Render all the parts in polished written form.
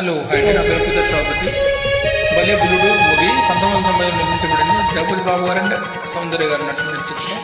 Hello hi, నా పేరు పిత సౌపతి. భలే బులుడు మూవీ 1990 నిర్మించబడింది. జగపతి బాబు గారు అండ్ సౌందర్య గారు నటించిన చిత్రం.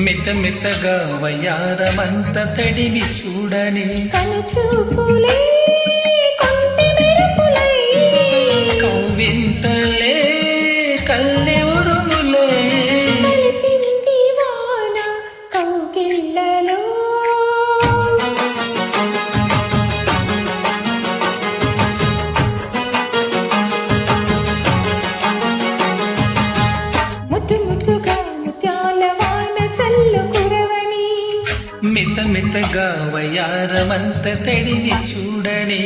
మిత మితగా వయ్యారమంత తడివి చూడని కౌవింతలే కల్లె ఉరుములే మిత మితగా వయ్యారమంత తడివి చూడని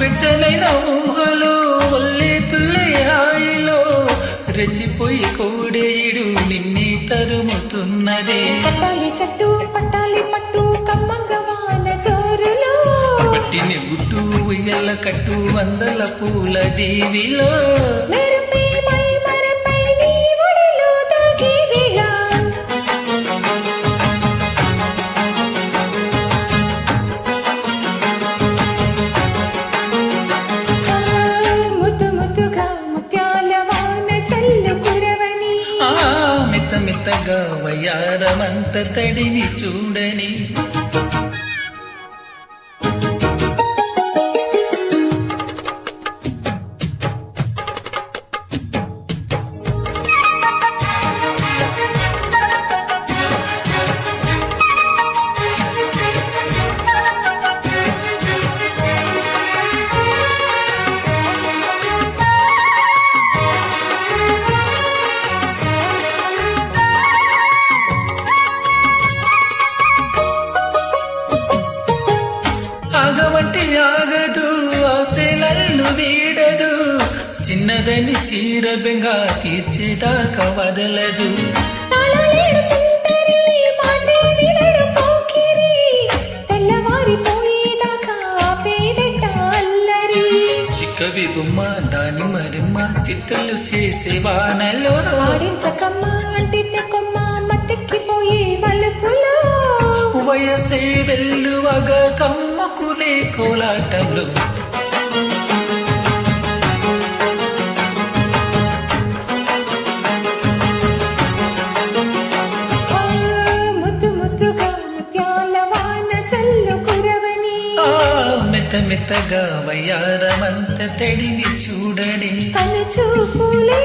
వెచ్చనైన ఊహలో ఒల్లే తుల్లే హాయిలో రెచ్చిపోయి కోడేయుడు నిన్నే తరుముతున్నదే. పట్టాలి చెట్టు పట్టాలి పట్టు కమ్మంగ వాన జోరులో పట్టిన గుట్టు ఉయ్యల కట్టు వందల పూల దీవిలో మితగా వయ్యారమంత తడివి చూడని ఆగమంటే ఆగదు, ఆశలల్లు వీడదు, చిన్నదని చీర బెంగా తీర్చేదాకా వదలదు. చిక్కవి గుమ్మ దాని మరిమ్మ చిత్తలు చేసే వానలో వయసే వెల్లువగా కమ్మకునే కోలాటంలో మెత్త మెత్తగా వయ్యారమంత తడివి చూడని చూపులే